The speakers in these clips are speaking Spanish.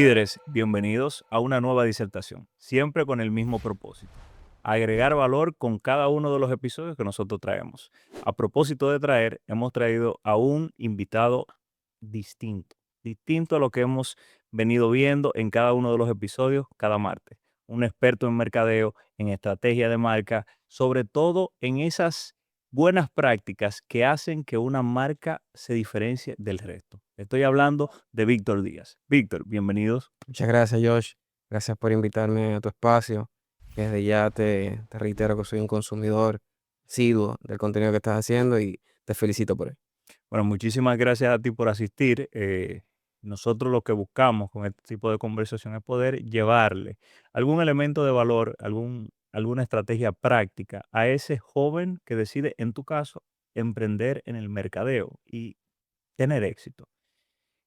Líderes, bienvenidos a una nueva disertación, siempre con el mismo propósito, agregar valor con cada uno de los episodios que nosotros traemos. A propósito de traer, hemos traído a un invitado distinto, distinto a lo que hemos venido viendo en cada uno de los episodios cada martes. Un experto en mercadeo, en estrategia de marca, sobre todo en esas buenas prácticas que hacen que una marca se diferencie del resto. Estoy hablando de Víctor Díaz. Víctor, bienvenidos. Muchas gracias, Josh. Gracias por invitarme a tu espacio. Desde ya te reitero que soy un consumidor asiduo del contenido que estás haciendo y te felicito por él. Bueno, muchísimas gracias a ti por asistir. Nosotros lo que buscamos con este tipo de conversación es poder llevarle algún elemento de valor, alguna estrategia práctica a ese joven que decide, en tu caso, emprender en el mercadeo y tener éxito.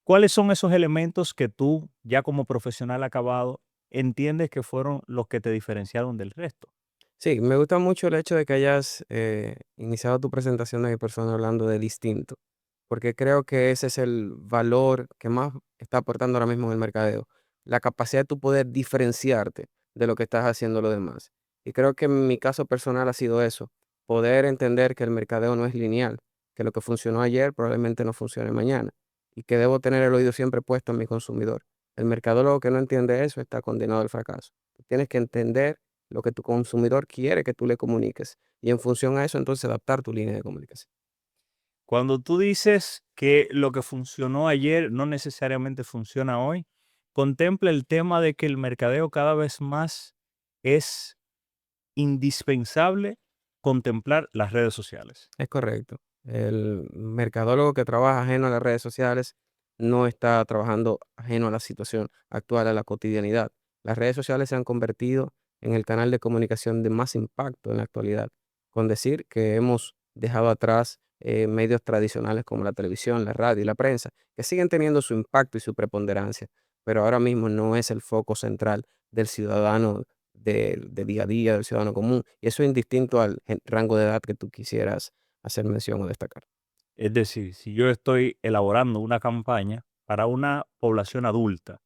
¿Cuáles son esos elementos que tú, ya como profesional acabado, entiendes que fueron los que te diferenciaron del resto? Sí, me gusta mucho el hecho de que hayas iniciado tu presentación de mi persona hablando de distinto, porque creo que ese es el valor que más está aportando ahora mismo en el mercadeo, la capacidad de tu poder diferenciarte de lo que estás haciendo los demás. Y creo que en mi caso personal ha sido eso, poder entender que el mercadeo no es lineal, que lo que funcionó ayer probablemente no funcione mañana y que debo tener el oído siempre puesto en mi consumidor. El mercadólogo que no entiende eso está condenado al fracaso. Tienes que entender lo que tu consumidor quiere que tú le comuniques y en función a eso entonces adaptar tu línea de comunicación. Cuando tú dices que lo que funcionó ayer no necesariamente funciona hoy, contempla el tema de que el mercadeo cada vez más es indispensable contemplar las redes sociales. Es correcto. El mercadólogo que trabaja ajeno a las redes sociales no está trabajando ajeno a la situación actual, a la cotidianidad. Las redes sociales se han convertido en el canal de comunicación de más impacto en la actualidad, con decir que hemos dejado atrás medios tradicionales como la televisión, la radio y la prensa, que siguen teniendo su impacto y su preponderancia, pero ahora mismo no es el foco central del ciudadano de día a día, del ciudadano común, y eso es indistinto al rango de edad que tú quisieras hacer mención o destacar. Es decir, si yo estoy elaborando una campaña para una población adulta,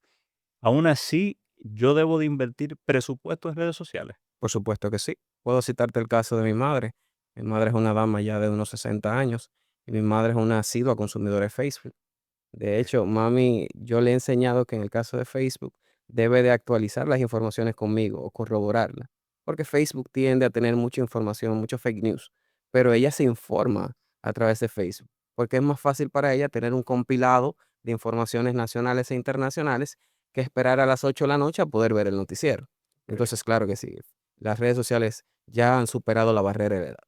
aún así yo debo de invertir presupuesto en redes sociales. Por supuesto que sí. Puedo citarte el caso de mi madre. Mi madre es una dama ya de unos 60 años y mi madre es una asidua consumidora de Facebook. De hecho, mami, yo le he enseñado que en el caso de Facebook debe de actualizar las informaciones conmigo o corroborarlas, porque Facebook tiende a tener mucha información, mucho fake news, pero ella se informa a través de Facebook, porque es más fácil para ella tener un compilado de informaciones nacionales e internacionales que esperar a las 8 de la noche a poder ver el noticiero. Ok. Entonces, claro que sí, las redes sociales ya han superado la barrera de la edad.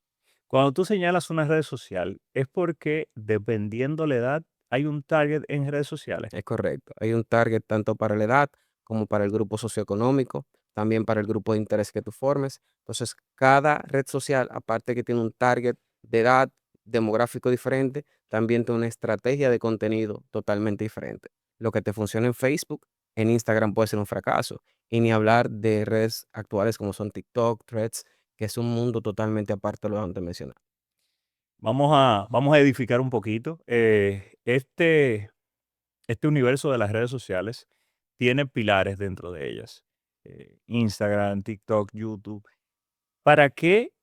Cuando tú señalas una red social, es porque dependiendo la edad, hay un target en redes sociales. Es correcto. Hay un target tanto para la edad como para el grupo socioeconómico, también para el grupo de interés que tú formes. Entonces, cada red social, aparte que tiene un target de edad demográfico diferente, también tiene una estrategia de contenido totalmente diferente. Lo que te funciona en Facebook, en Instagram puede ser un fracaso. Y ni hablar de redes actuales como son TikTok, Threads, que es un mundo totalmente aparte de lo que antes mencioné. Vamos a edificar un poquito. Este universo de las redes sociales tiene pilares dentro de ellas. Instagram, TikTok, YouTube. ¿Para qué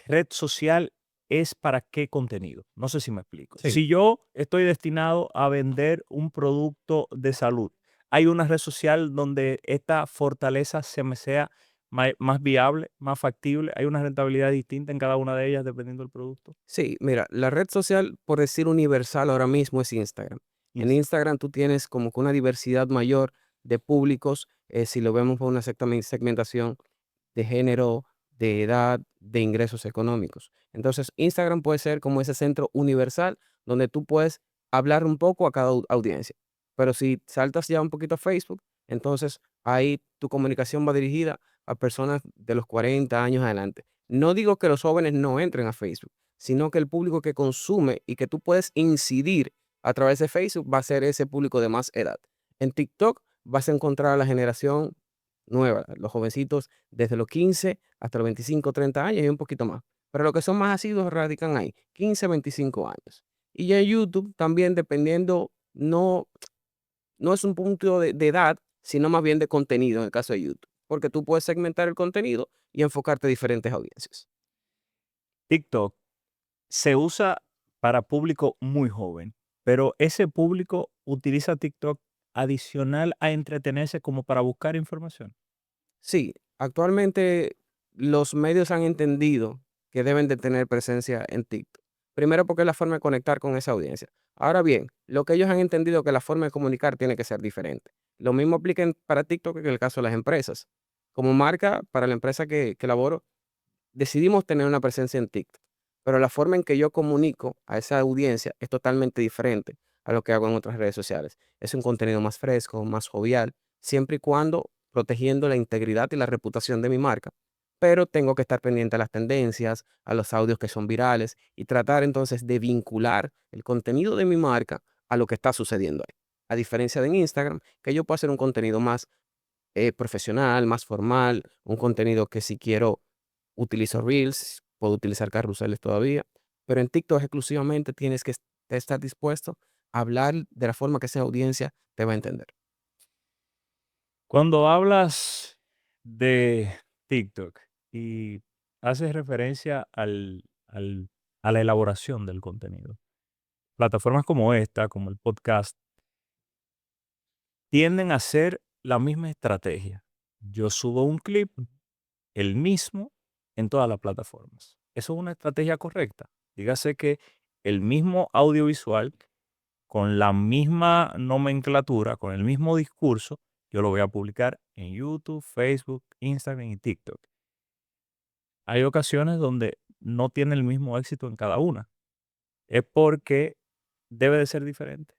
red social es para qué contenido? No sé si me explico. Sí. Si yo estoy destinado a vender un producto de salud, hay una red social donde esta fortaleza se me sea más viable, más factible. Hay una rentabilidad distinta en cada una de ellas dependiendo del producto. Sí, mira, la red social, por decir universal ahora mismo, es Instagram. En Instagram. Instagram tú tienes como que una diversidad mayor de públicos, si lo vemos por una segmentación de género, de edad, de ingresos económicos. Entonces, Instagram puede ser como ese centro universal donde tú puedes hablar un poco a cada audiencia. Pero si saltas ya un poquito a Facebook, entonces ahí tu comunicación va dirigida a personas de los 40 años adelante. No digo que los jóvenes no entren a Facebook, sino que el público que consume y que tú puedes incidir a través de Facebook va a ser ese público de más edad. En TikTok vas a encontrar a la generación nueva, los jovencitos desde los 15 hasta los 25, 30 años y un poquito más. Pero los que son más asiduos radican ahí, 15, 25 años. Y ya en YouTube también dependiendo, no es un punto de edad, sino más bien de contenido en el caso de YouTube, porque tú puedes segmentar el contenido y enfocarte a diferentes audiencias. TikTok se usa para público muy joven, pero ese público utiliza TikTok adicional a entretenerse como para buscar información. Sí, actualmente los medios han entendido que deben de tener presencia en TikTok. Primero porque es la forma de conectar con esa audiencia. Ahora bien, lo que ellos han entendido es que la forma de comunicar tiene que ser diferente. Lo mismo aplica para TikTok que en el caso de las empresas. Como marca, para la empresa que laboro, decidimos tener una presencia en TikTok, pero la forma en que yo comunico a esa audiencia es totalmente diferente a lo que hago en otras redes sociales. Es un contenido más fresco, más jovial, siempre y cuando protegiendo la integridad y la reputación de mi marca. Pero tengo que estar pendiente a las tendencias, a los audios que son virales y tratar entonces de vincular el contenido de mi marca a lo que está sucediendo ahí. A diferencia de en Instagram, que yo puedo hacer un contenido más profesional, más formal, un contenido que si quiero utilizo Reels, puedo utilizar carruseles todavía, pero en TikTok exclusivamente tienes que estar dispuesto a hablar de la forma que esa audiencia te va a entender. Cuando hablas de TikTok y haces referencia a la elaboración del contenido, plataformas como esta, como el podcast, tienden a hacer la misma estrategia. Yo subo un clip, el mismo, en todas las plataformas. Eso es una estrategia correcta. Dígase que el mismo audiovisual, con la misma nomenclatura, con el mismo discurso, yo lo voy a publicar en YouTube, Facebook, Instagram y TikTok. Hay ocasiones donde no tiene el mismo éxito en cada una. Es porque debe de ser diferente.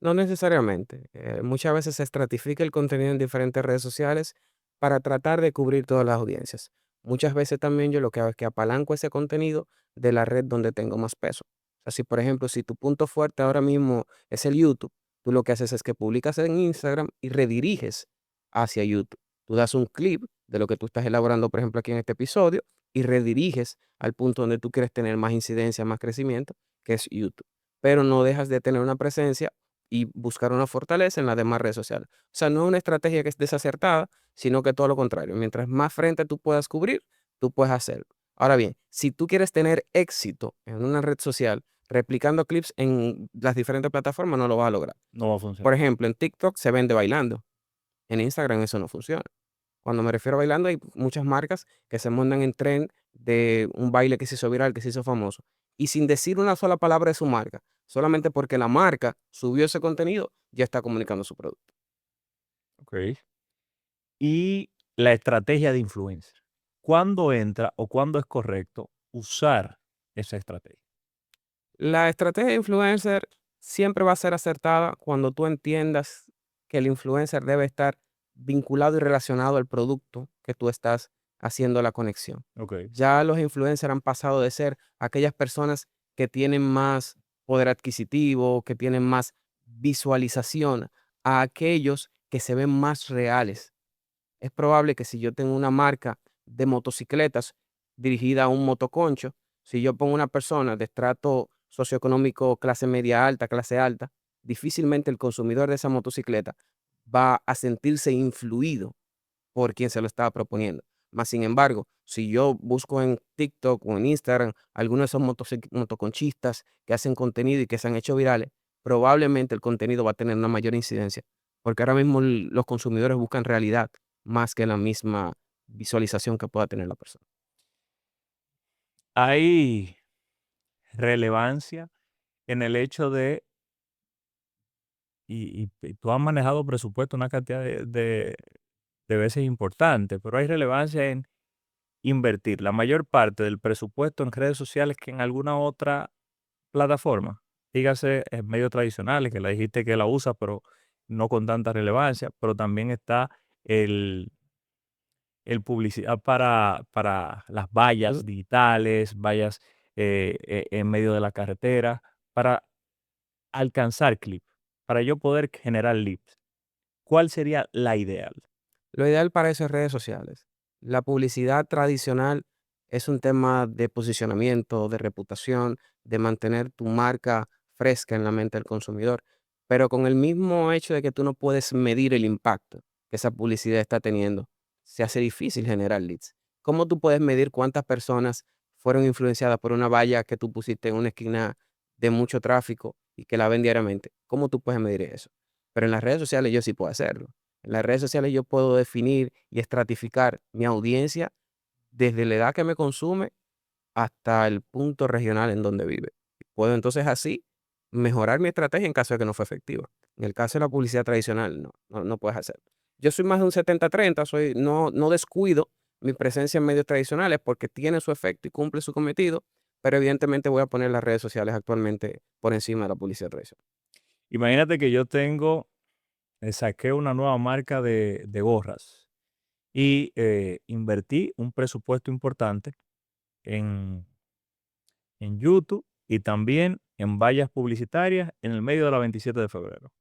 No necesariamente. Muchas veces se estratifica el contenido en diferentes redes sociales para tratar de cubrir todas las audiencias. Muchas veces también yo lo que hago es que apalanco ese contenido de la red donde tengo más peso. O sea, si por ejemplo, si tu punto fuerte ahora mismo es el YouTube, tú lo que haces es que publicas en Instagram y rediriges hacia YouTube. Tú das un clip de lo que tú estás elaborando, por ejemplo, aquí en este episodio, y rediriges al punto donde tú quieres tener más incidencia, más crecimiento, que es YouTube. Pero no dejas de tener una presencia y buscar una fortaleza en las demás redes sociales. O sea, no es una estrategia que es desacertada, sino que todo lo contrario. Mientras más frente tú puedas cubrir, tú puedes hacerlo. Ahora bien, si tú quieres tener éxito en una red social, replicando clips en las diferentes plataformas, no lo vas a lograr. No va a Por funcionar. ejemplo, en TikTok se vende bailando. En Instagram eso no funciona. Cuando me refiero a bailando, hay muchas marcas que se montan en tren de un baile que se hizo viral, que se hizo famoso, y sin decir una sola palabra de su marca, solamente porque la marca subió ese contenido, ya está comunicando su producto. Ok. Y la estrategia de influencer. ¿Cuándo entra o cuándo es correcto usar esa estrategia? La estrategia de influencer siempre va a ser acertada cuando tú entiendas que el influencer debe estar vinculado y relacionado al producto que tú estás haciendo la conexión. Ok. Ya los influencers han pasado de ser aquellas personas que tienen más poder adquisitivo, que tienen más visualización, a aquellos que se ven más reales. Es probable que si yo tengo una marca de motocicletas dirigida a un motoconcho, si yo pongo una persona de estrato socioeconómico clase media alta, clase alta, difícilmente el consumidor de esa motocicleta va a sentirse influido por quien se lo estaba proponiendo. Más sin embargo, si yo busco en TikTok o en Instagram algunos de esos motoconchistas que hacen contenido y que se han hecho virales, probablemente el contenido va a tener una mayor incidencia, porque ahora mismo los consumidores buscan realidad más que la misma visualización que pueda tener la persona. Hay relevancia en el hecho de, y tú has manejado presupuesto una cantidad de veces importante, pero hay relevancia en invertir la mayor parte del presupuesto en redes sociales que en alguna otra plataforma. Dígase en medios tradicionales, que la dijiste que la usa, pero no con tanta relevancia, pero también está el, el publicidad para las Ujú. vallas digitales, vallas en medio de la carretera, para alcanzar clip, para yo poder generar leads. ¿Cuál sería la ideal? Lo ideal para eso es redes sociales. La publicidad tradicional es un tema de posicionamiento, de reputación, de mantener tu marca fresca en la mente del consumidor. pero con el mismo hecho de que tú no puedes medir el impacto que esa publicidad está teniendo, se hace difícil generar leads. ¿Cómo tú puedes medir cuántas personas fueron influenciadas por una valla que tú pusiste en una esquina de mucho tráfico y que la ven diariamente? ¿Cómo tú puedes medir eso? Pero en las redes sociales yo sí puedo hacerlo. En las redes sociales yo puedo definir y estratificar mi audiencia desde la edad que me consume hasta el punto regional en donde vive. Puedo entonces así mejorar mi estrategia en caso de que no fue efectiva. En el caso de la publicidad tradicional, no puedes hacerlo. Yo soy más de un 70-30, no descuido mi presencia en medios tradicionales porque tiene su efecto y cumple su cometido, pero evidentemente voy a poner las redes sociales actualmente por encima de la publicidad tradicional. Imagínate que yo saqué una nueva marca de gorras y invertí un presupuesto importante en, en YouTube y también en vallas publicitarias en el medio de la 27 de febrero.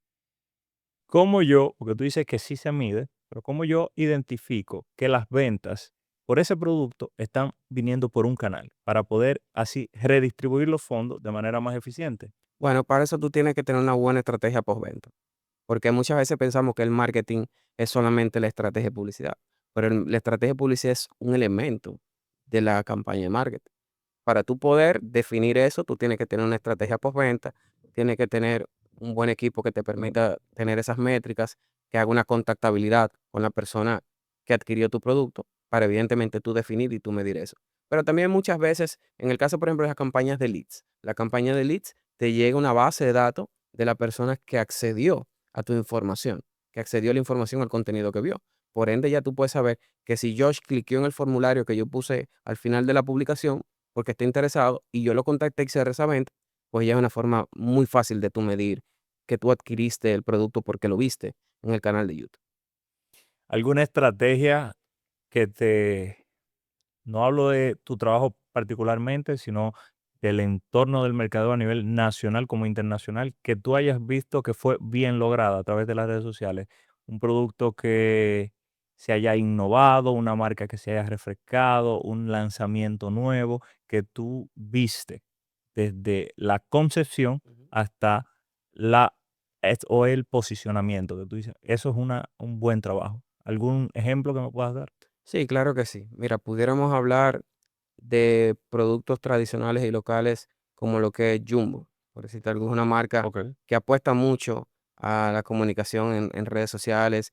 ¿Cómo yo, porque tú dices que sí se mide, pero cómo yo identifico que las ventas por ese producto están viniendo por un canal para poder así redistribuir los fondos de manera más eficiente? Bueno, para eso tú tienes que tener una buena estrategia postventa, porque muchas veces pensamos que el marketing es solamente la estrategia de publicidad, pero la estrategia de publicidad es un elemento de la campaña de marketing. Para tú poder definir eso, tú tienes que tener una estrategia postventa, tienes que tener un buen equipo que te permita tener esas métricas, que haga una contactabilidad con la persona que adquirió tu producto, para evidentemente tú definir y tú medir eso. Pero también muchas veces, en el caso, por ejemplo, de las campañas de leads, la campaña de leads te llega una base de datos de la persona que accedió a tu información, que accedió a la información, al contenido que vio. Por ende, ya tú puedes saber que si Josh cliqueó en el formulario que yo puse al final de la publicación, porque está interesado y yo lo contacté expresamente, pues ya es una forma muy fácil de tú medir que tú adquiriste el producto porque lo viste en el canal de YouTube. ¿Alguna estrategia que te, no hablo de tu trabajo particularmente, sino del entorno del mercado a nivel nacional como internacional, que tú hayas visto que fue bien lograda a través de las redes sociales? Un producto que se haya innovado, una marca que se haya refrescado, un lanzamiento nuevo que tú viste desde la concepción Ujú. hasta el posicionamiento, que tú dices, eso es un buen trabajo. ¿Algún ejemplo que me puedas dar? Sí, claro que sí. Mira, pudiéramos hablar de productos tradicionales y locales como lo que es Jumbo, por decirte algo, es una marca Ok. que apuesta mucho a la comunicación en redes sociales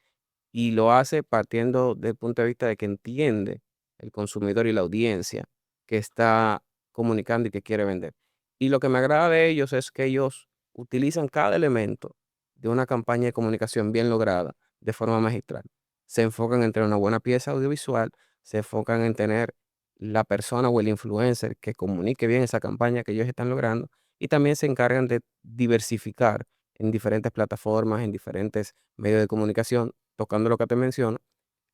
y lo hace partiendo del punto de vista de que entiende el consumidor y la audiencia que está comunicando y que quiere vender. Y lo que me agrada de ellos es que ellos utilizan cada elemento de una campaña de comunicación bien lograda de forma magistral. Se enfocan en tener una buena pieza audiovisual, se enfocan en tener la persona o el influencer que comunique bien esa campaña que ellos están logrando y también se encargan de diversificar en diferentes plataformas, en diferentes medios de comunicación, tocando lo que te menciono.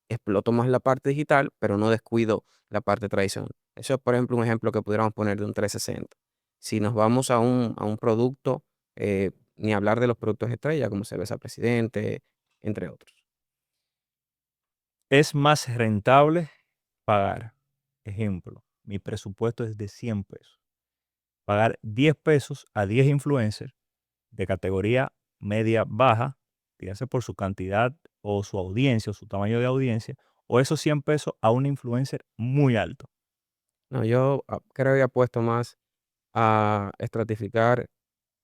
Exploto más la parte digital, pero no descuido la parte tradicional. Eso es, por ejemplo, un ejemplo que pudiéramos poner de un 360. Si nos vamos a un producto, ni hablar de los productos estrella como Cerveza Presidente, entre otros. Es más rentable pagar, ejemplo, mi presupuesto es de 100 pesos, pagar 10 pesos a 10 influencers de categoría media baja, dígase por su cantidad o su audiencia o su tamaño de audiencia, o esos 100 pesos a un influencer muy alto. No, yo creo que apuesto más a estratificar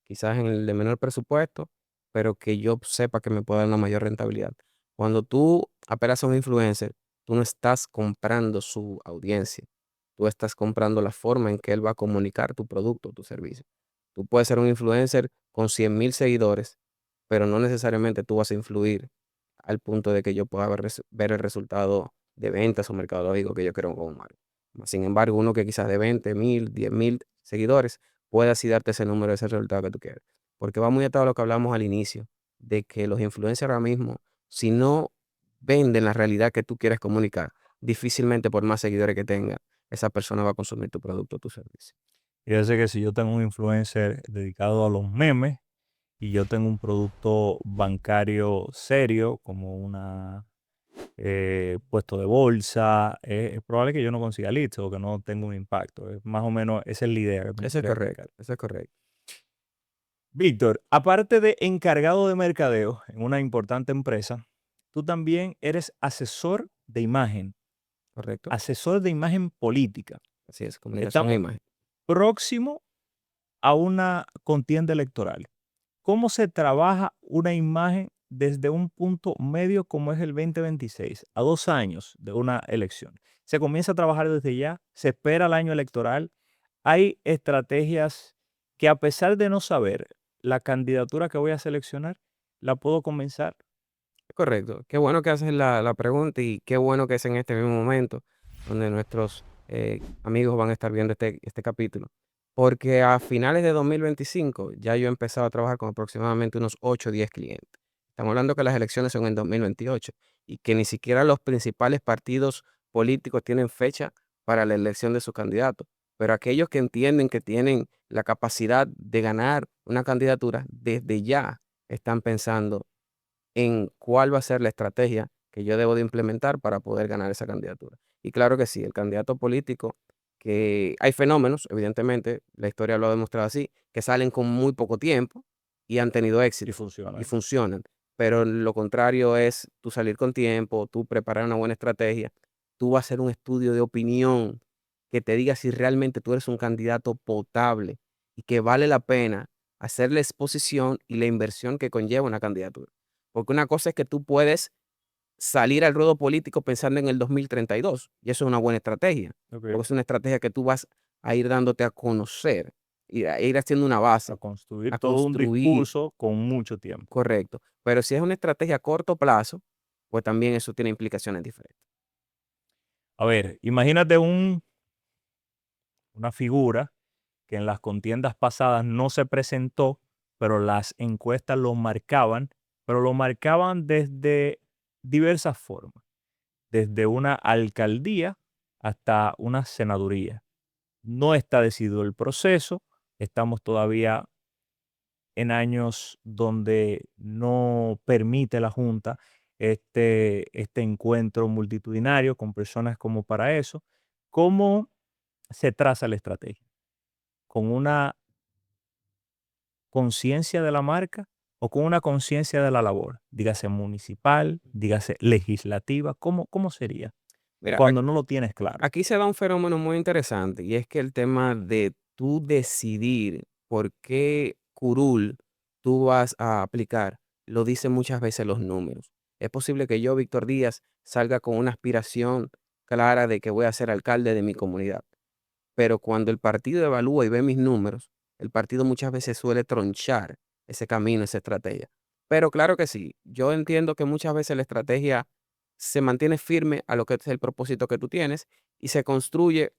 quizás en el de menor presupuesto, pero que yo sepa que me pueda dar una mayor rentabilidad. Cuando tú apelas a un influencer, tú no estás comprando su audiencia, tú estás comprando la forma en que él va a comunicar tu producto o tu servicio. Tú puedes ser un influencer con 100,000 seguidores, pero no necesariamente tú vas a influir al punto de que yo pueda ver el resultado de ventas o mercadológico que yo quiero con un marca. Sin embargo, uno que quizás de 20,000, 10,000 seguidores puede así darte ese número, ese resultado que tú quieres. Porque va muy atado a lo que hablamos al inicio, de que los influencers ahora mismo, si no venden la realidad que tú quieres comunicar, difícilmente por más seguidores que tenga, esa persona va a consumir tu producto o tu servicio. Y yo sé que si yo tengo un influencer dedicado a los memes y yo tengo un producto bancario serio como una puesto de bolsa, es probable que yo no consiga leads o que no tenga un impacto. Es más o menos, esa es la idea que me Eso es gustaría correcto, explicar. eso es correcto. Víctor, aparte de encargado de mercadeo en una importante empresa, tú también eres ¿Correcto? asesor de imagen política. Así es, comunicación e Estamos imagen. próximo a una contienda electoral. ¿Cómo se trabaja una imagen desde un punto medio como es el 2026, a 2 años de una elección? ¿Se comienza a trabajar desde ya? ¿Se espera el año electoral? ¿Hay estrategias que, a pesar de no saber la candidatura que voy a seleccionar, la puedo comenzar? Correcto. Qué bueno que haces la pregunta y qué bueno que es en este mismo momento donde nuestros amigos van a estar viendo este capítulo. Porque a finales de 2025 ya yo he empezado a trabajar con aproximadamente unos 8 o 10 clientes. Estamos hablando que las elecciones son en 2028 y que ni siquiera los principales partidos políticos tienen fecha para la elección de su candidato. Pero aquellos que entienden que tienen la capacidad de ganar una candidatura, desde ya están pensando en cuál va a ser la estrategia que yo debo de implementar para poder ganar esa candidatura. Y claro que sí, el candidato político, que hay fenómenos, evidentemente, la historia lo ha demostrado así, que salen con muy poco tiempo y han tenido Y éxito y funcionan. funcionan. Pero lo contrario es tú salir con tiempo, tú preparar una buena estrategia, tú vas a hacer un estudio de opinión que te diga si realmente tú eres un candidato potable y que vale la pena hacer la exposición y la inversión que conlleva una candidatura. Porque una cosa es que tú puedes salir al ruedo político pensando en el 2032, y eso es una buena estrategia, Ok. porque es una estrategia que tú vas a ir dándote a conocer, y a ir haciendo una A base, construir a todo un construir, discurso con mucho tiempo. correcto. Pero si es una estrategia a corto plazo, pues también eso tiene implicaciones diferentes. A ver, imagínate una figura que en las contiendas pasadas no se presentó, pero las encuestas lo marcaban, pero lo marcaban desde diversas formas, desde una alcaldía hasta una senaduría. No está decidido el proceso, estamos todavía en años donde no permite la Junta este encuentro multitudinario con personas como para eso. ¿Cómo se traza la estrategia? ¿Con una conciencia de la marca o con una conciencia de la labor? Dígase municipal, dígase legislativa, ¿cómo sería Mira, cuando no lo tienes claro? aquí se da un fenómeno muy interesante y es que el tema de tú decidir por qué curul tú vas a aplicar, lo dicen muchas veces los números. Es posible que yo, Víctor Díaz, salga con una aspiración clara de que voy a ser alcalde de mi comunidad, pero cuando el partido evalúa y ve mis números, el partido muchas veces suele tronchar ese camino, esa estrategia. Pero claro que sí, yo entiendo que muchas veces la estrategia se mantiene firme a lo que es el propósito que tú tienes y se construye.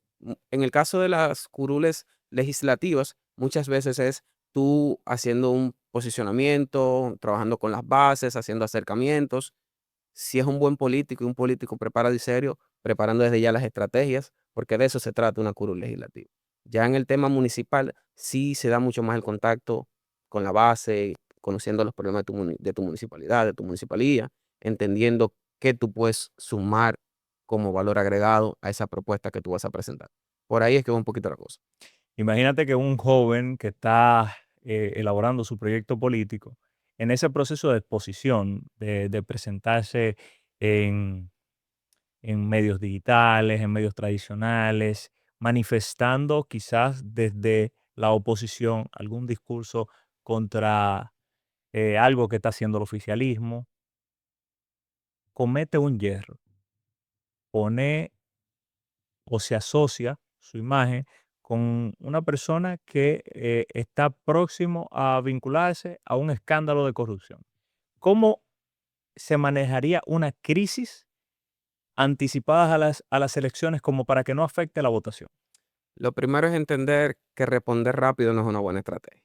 En el caso de las curules legislativas, muchas veces es tú haciendo un posicionamiento, trabajando con las bases, haciendo acercamientos. Si es un buen político y un político preparado y serio, preparando desde ya las estrategias, porque de eso se trata una curul legislativa. Ya en el tema municipal, sí se da mucho más el contacto con la base, conociendo los problemas de tu municipalidad, de tu municipalía, entendiendo qué tú puedes sumar como valor agregado a esa propuesta que tú vas a presentar. Por ahí es que va un poquito la cosa. Imagínate que un joven que está elaborando su proyecto político, en ese proceso de exposición, de presentarse en, en medios digitales, en medios tradicionales, manifestando quizás desde la oposición algún discurso contra algo que está haciendo el oficialismo, comete un hierro, pone o se asocia su imagen con una persona que está próximo a vincularse a un escándalo de corrupción. ¿Cómo se manejaría una crisis anticipadas a las elecciones como para que no afecte la votación? Lo primero es entender que responder rápido no es una buena estrategia.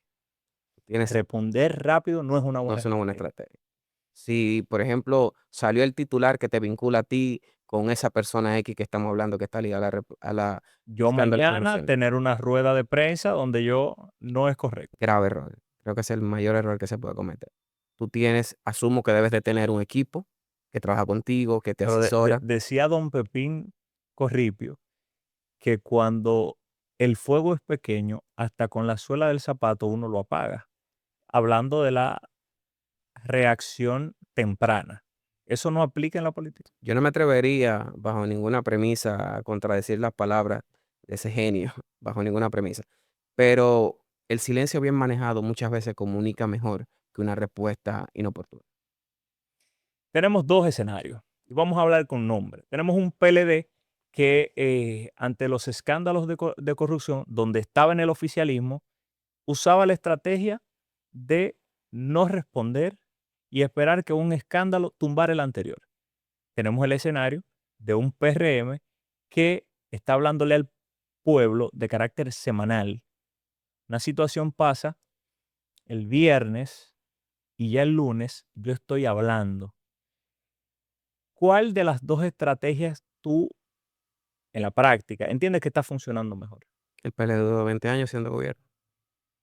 Tienes, Responder rápido no es una no buena es una buena estrategia. estrategia. Si, por ejemplo, salió el titular que te vincula a ti con esa persona X que estamos hablando que está ligada a la Yo escándalo de mañana corrupción, tener una rueda de prensa donde yo no es correcto. grave error. Creo que es el mayor error que se puede cometer. Tú tienes, asumo que debes de tener un equipo que trabaja contigo, que te Pero asesora. decía don Pepín Corripio que cuando el fuego es pequeño, hasta con la suela del zapato uno lo apaga. hablando de la reacción temprana. ¿Eso no aplica en la política? Yo no me atrevería bajo ninguna premisa a contradecir las palabras de ese genio, bajo ninguna premisa. Pero el silencio bien manejado muchas veces comunica mejor que una respuesta inoportuna. Tenemos dos escenarios y vamos a hablar con nombre. Tenemos un PLD que ante los escándalos de corrupción, donde estaba en el oficialismo, usaba la estrategia de no responder y esperar que un escándalo tumbara el anterior. Tenemos el escenario de un PRM que está hablándole al pueblo de carácter semanal. Una situación pasa el viernes y ya el lunes yo estoy hablando. ¿Cuál de las dos estrategias tú en la práctica entiendes que está funcionando mejor? El PLD duró 20 años siendo gobierno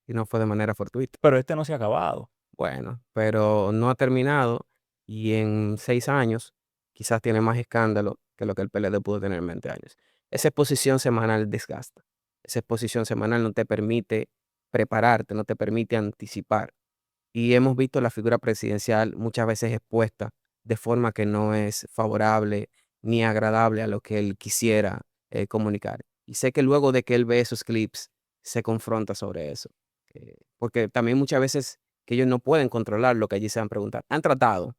y no fue de manera fortuita. Pero este no se ha acabado. Bueno, pero no ha terminado y en 6 años quizás tiene más escándalo que lo que el PLD pudo tener en 20 años. Esa exposición semanal desgasta. Esa exposición semanal no te permite prepararte, no te permite anticipar. Y hemos visto la figura presidencial muchas veces expuesta de forma que no es favorable ni agradable a lo que él quisiera comunicar. Y sé que luego de que él ve esos clips, se confronta sobre eso. Porque también muchas veces que ellos no pueden controlar lo que allí se van a preguntar. Han tratado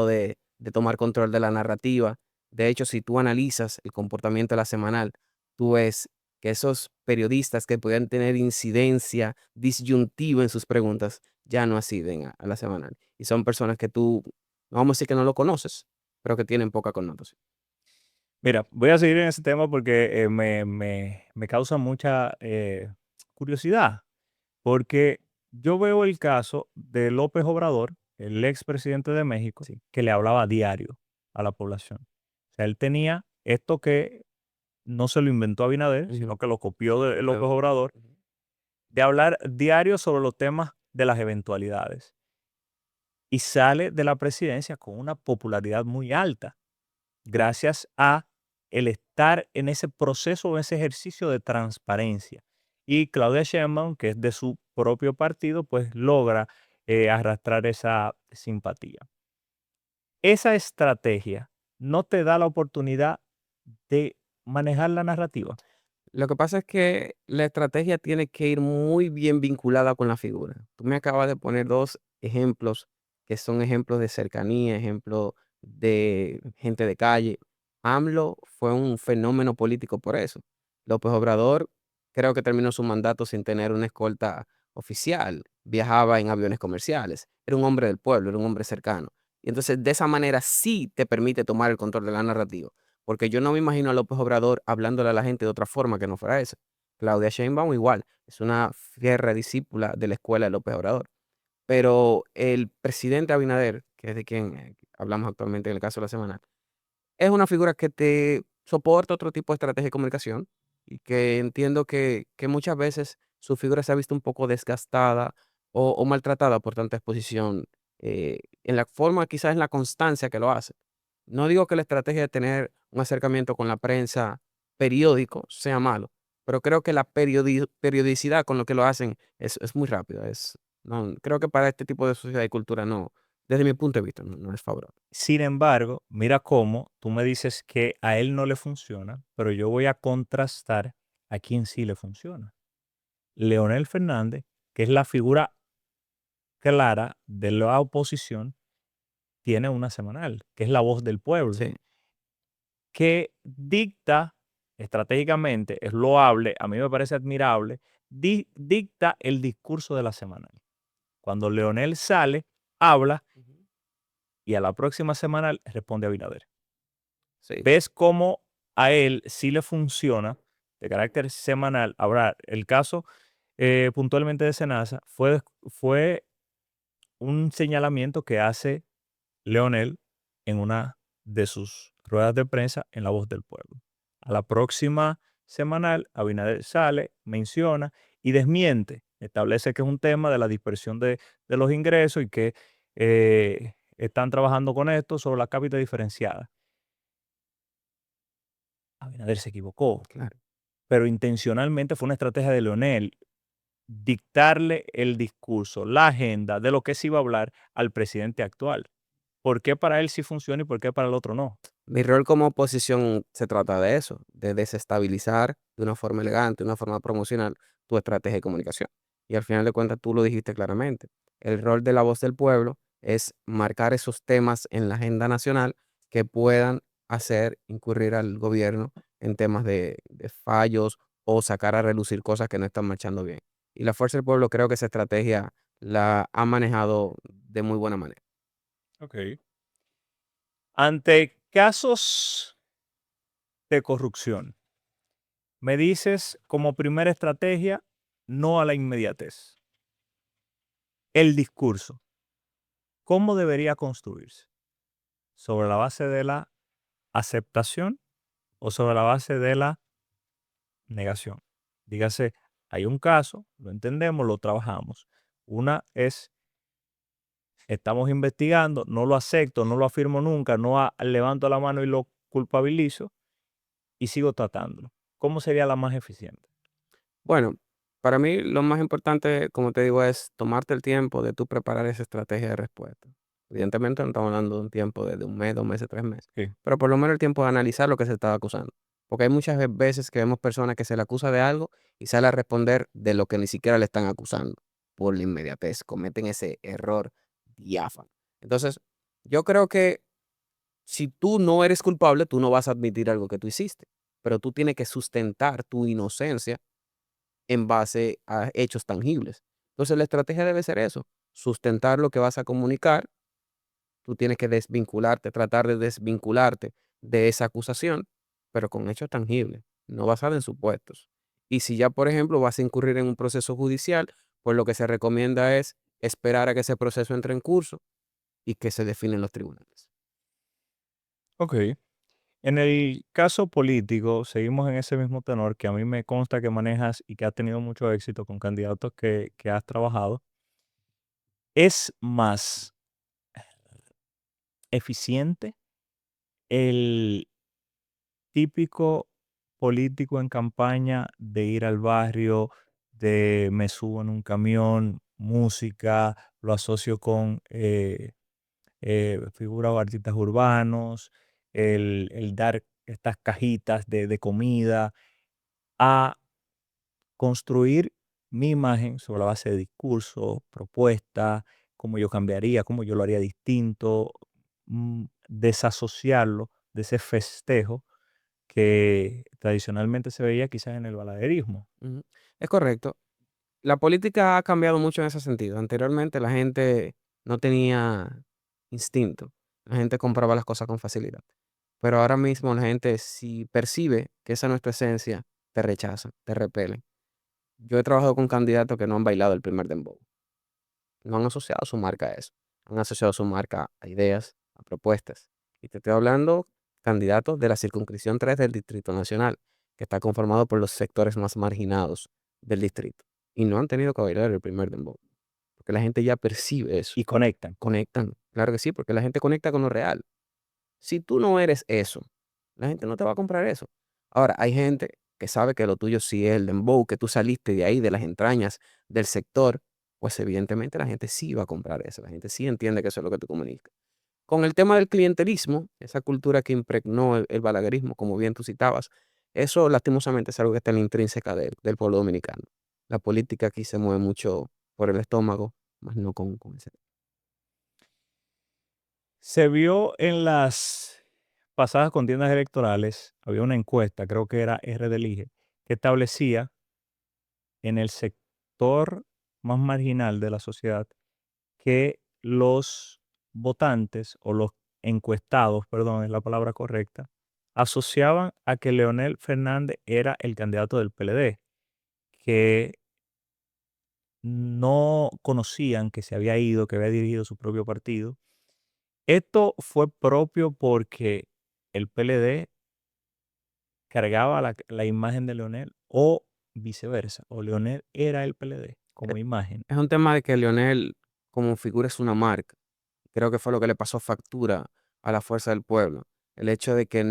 de tomar control de la narrativa. De hecho, si tú analizas el comportamiento de la semanal, tú ves que esos periodistas que podían tener incidencia disyuntiva en sus preguntas, ya no asisten a la semanal. Y son personas que tú, no vamos a decir que no lo conoces, pero que tienen poca connotación. Mira, voy a seguir en ese tema porque me causa mucha curiosidad, porque yo veo el caso de López Obrador, el expresidente de México, Sí. que le hablaba diario a la población. O sea, él tenía esto que no se lo inventó Abinader, Ujú. sino que lo copió de López Luego, Obrador, ujú. de hablar diario sobre los temas de las eventualidades. Y sale de la presidencia con una popularidad muy alta, gracias a el estar en ese proceso o ese ejercicio de transparencia. Y Claudia Sheinbaum, que es de su propio partido, pues logra arrastrar esa simpatía. Esa estrategia no te da la oportunidad de manejar la narrativa. Lo que pasa es que la estrategia tiene que ir muy bien vinculada con la figura. Tú me acabas de poner dos ejemplos que son ejemplos de cercanía, ejemplos de gente de calle. AMLO fue un fenómeno político por eso. López Obrador creo que terminó su mandato sin tener una escolta oficial. Viajaba en aviones comerciales. Era un hombre del pueblo, era un hombre cercano. Y entonces de esa manera sí te permite tomar el control de la narrativa. Porque yo no me imagino a López Obrador hablándole a la gente de otra forma que no fuera esa. Claudia Sheinbaum igual, es una fierra discípula de la escuela de López Obrador. Pero el presidente Abinader, que es de quien hablamos actualmente en el caso de la semana, es una figura que te soporta otro tipo de estrategia de comunicación y que entiendo que muchas veces su figura se ha visto un poco desgastada o maltratada por tanta exposición en la forma, quizás en la constancia que lo hace. No digo que la estrategia de tener un acercamiento con la prensa periódico sea malo, pero creo que la periodicidad con lo que lo hacen es muy rápida. No, creo que para este tipo de sociedad y cultura no, desde mi punto de vista, no es favorable. Sin embargo, mira cómo tú me dices que a él no le funciona, pero yo voy a contrastar a quien sí le funciona. Leonel Fernández, que es la figura clara de la oposición, tiene una semanal, que es La Voz del Pueblo, Sí. que dicta estratégicamente, es loable, a mí me parece admirable, dicta el discurso de la semanal. Cuando Leonel sale, habla Ujú. y a la próxima semanal responde Abinader. Sí, ¿Ves cómo a él sí le funciona de carácter semanal? Ahora, el caso puntualmente de Senasa fue un señalamiento que hace Leonel en una de sus ruedas de prensa en La Voz del Pueblo. A la próxima semanal, Abinader sale, menciona y desmiente. Establece que es un tema de la dispersión de los ingresos y que están trabajando con esto sobre la cápita diferenciada. Abinader se equivocó, claro. pero intencionalmente fue una estrategia de Leonel. dictarle el discurso, la agenda de lo que se iba a hablar al presidente actual. ¿Por qué para él sí funciona y por qué para el otro no? Mi rol como oposición se trata de eso, de desestabilizar de una forma elegante, de una forma promocional, tu estrategia de comunicación. Y al final de cuentas, tú lo dijiste claramente. El rol de la voz del pueblo es marcar esos temas en la agenda nacional que puedan hacer incurrir al gobierno en temas de fallos o sacar a relucir cosas que no están marchando bien. Y la Fuerza del Pueblo creo que esa estrategia la ha manejado de muy buena manera. Ok. Ante casos de corrupción, me dices como primera estrategia, no a la inmediatez. El discurso, ¿cómo debería construirse? ¿Sobre la base de la aceptación o sobre la base de la negación? Dígase, hay un caso, lo entendemos, lo trabajamos. Una es, estamos investigando, no lo acepto, no lo afirmo nunca, no levanto la mano y lo culpabilizo y sigo tratándolo. ¿Cómo sería la más eficiente? Bueno, para mí lo más importante, como te digo, es tomarte el tiempo de tú preparar esa estrategia de respuesta. Evidentemente no estamos hablando de un tiempo de un mes, 2 meses, 3 meses, Sí. pero por lo menos el tiempo de analizar lo que se estaba acusando. Porque hay muchas veces que vemos personas que se le acusa de algo y sale a responder de lo que ni siquiera le están acusando por la inmediatez. Cometen ese error diáfano. Entonces, yo creo que si tú no eres culpable, tú no vas a admitir algo que tú hiciste, pero tú tienes que sustentar tu inocencia en base a hechos tangibles. Entonces, la estrategia debe ser eso, sustentar lo que vas a comunicar. Tú tienes que desvincularte, tratar de desvincularte de esa acusación, pero con hechos tangibles, no basado en supuestos. Y si ya, por ejemplo, vas a incurrir en un proceso judicial, pues lo que se recomienda es esperar a que ese proceso entre en curso y que se definen los tribunales. Ok. En el caso político, seguimos en ese mismo tenor que a mí me consta que manejas y que has tenido mucho éxito con candidatos que has trabajado. ¿Es más eficiente el típico político en campaña de ir al barrio, de me subo en un camión, música, lo asocio con figuras o artistas urbanos, el dar estas cajitas de comida, a construir mi imagen sobre la base de discurso, propuesta, cómo yo cambiaría, cómo yo lo haría distinto, desasociarlo de ese festejo que tradicionalmente se veía quizás en el baladerismo. Ujú. Es correcto. La política ha cambiado mucho en ese sentido. Anteriormente la gente no tenía instinto. La gente compraba las cosas con facilidad. Pero ahora mismo la gente, si percibe que esa no es tu esencia, te rechazan, te repelen. Yo he trabajado con candidatos que no han bailado el primer dembow. No han asociado su marca a eso. Han asociado su marca a ideas, a propuestas. Y te estoy hablando candidatos de la circunscripción 3 del Distrito Nacional, que está conformado por los sectores más marginados del distrito. Y no han tenido que bailar el primer dembow, porque la gente ya percibe eso. Y conectan. Conectan. Claro que sí, porque la gente conecta con lo real. Si tú no eres eso, la gente no te va a comprar eso. Ahora, hay gente que sabe que lo tuyo sí es el dembow, que tú saliste de ahí, de las entrañas del sector, pues evidentemente la gente sí va a comprar eso, la gente sí entiende que eso es lo que tú comunicas. Con el tema del clientelismo, esa cultura que impregnó el balaguerismo, como bien tú citabas, eso lastimosamente es algo que está en la intrínseca del pueblo dominicano. La política aquí se mueve mucho por el estómago, más no con ese. Se vio en las pasadas contiendas electorales, había una encuesta, creo que era R del IGE, que establecía en el sector más marginal de la sociedad que los votantes o los encuestados, perdón, es la palabra correcta, asociaban a que Leonel Fernández era el candidato del PLD, que no conocían que se había ido, que había dirigido su propio partido. Esto fue propio porque el PLD cargaba la imagen de Leonel o viceversa, o Leonel era el PLD como imagen. Es un tema de que Lionel como figura es una marca. Creo que fue lo que le pasó factura a la fuerza del pueblo. El hecho de que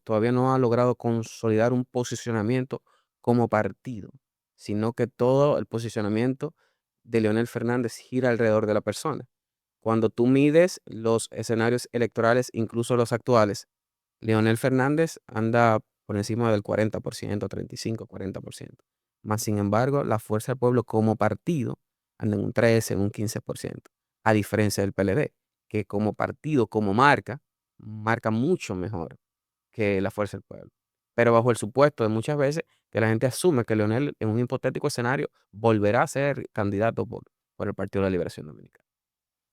todavía no ha logrado consolidar un posicionamiento como partido. sino que todo el posicionamiento de Leonel Fernández gira alrededor de la persona. Cuando tú mides los escenarios electorales, incluso los actuales, Leonel Fernández anda por encima del 40%, 35, 40%. Más sin embargo, la Fuerza del Pueblo como partido anda en un 13, en un 15%. A diferencia del PLD, que como partido, como marca mucho mejor que la Fuerza del Pueblo. Pero bajo el supuesto de muchas veces que la gente asume que Leonel en un hipotético escenario volverá a ser candidato por el Partido de la Liberación Dominicana.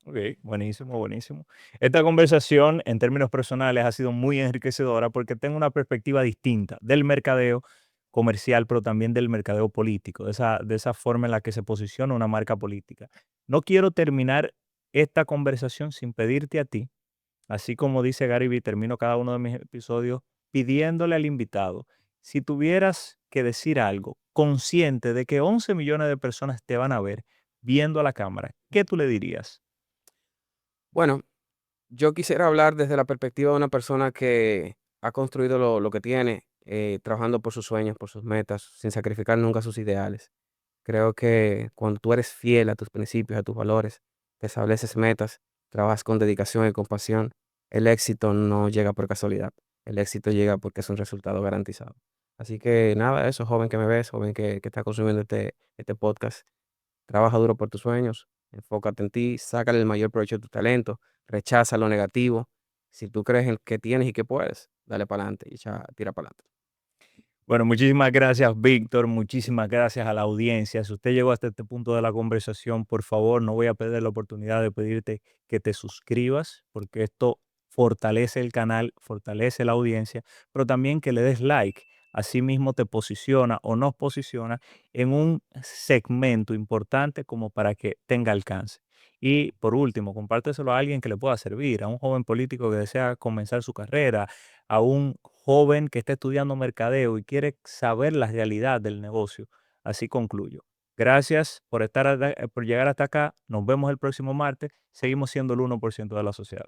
Ok, buenísimo, buenísimo. Esta conversación en términos personales ha sido muy enriquecedora porque tengo una perspectiva distinta del mercadeo comercial, pero también del mercadeo político, de esa forma en la que se posiciona una marca política. No quiero terminar esta conversación sin pedirte a ti, así como dice Gary Vee, termino cada uno de mis episodios pidiéndole al invitado, si tuvieras que decir algo consciente de que 11 millones de personas te van a ver viendo a la cámara, ¿qué tú le dirías? Bueno, yo quisiera hablar desde la perspectiva de una persona que ha construido lo que tiene, trabajando por sus sueños, por sus metas, sin sacrificar nunca sus ideales. Creo que cuando tú eres fiel a tus principios, a tus valores, te estableces metas, trabajas con dedicación y compasión, el éxito no llega por casualidad. El éxito llega porque es un resultado garantizado. Así que nada, eso, joven que me ves, joven que está consumiendo este podcast, trabaja duro por tus sueños, enfócate en ti, sácale el mayor provecho de tu talento, rechaza lo negativo. Si tú crees en que tienes y que puedes, dale para adelante y tira para adelante. Bueno, muchísimas gracias, Víctor. Muchísimas gracias a la audiencia. Si usted llegó hasta este punto de la conversación, por favor, no voy a perder la oportunidad de pedirte que te suscribas, porque esto fortalece el canal, fortalece la audiencia, pero también que le des like. Asimismo, te posiciona o nos posiciona en un segmento importante como para que tenga alcance. Y por último, compárteselo a alguien que le pueda servir, a un joven político que desea comenzar su carrera, a un joven que está estudiando mercadeo y quiere saber la realidad del negocio. Así concluyo. Gracias por por llegar hasta acá. Nos vemos el próximo martes. Seguimos siendo el 1% de la sociedad.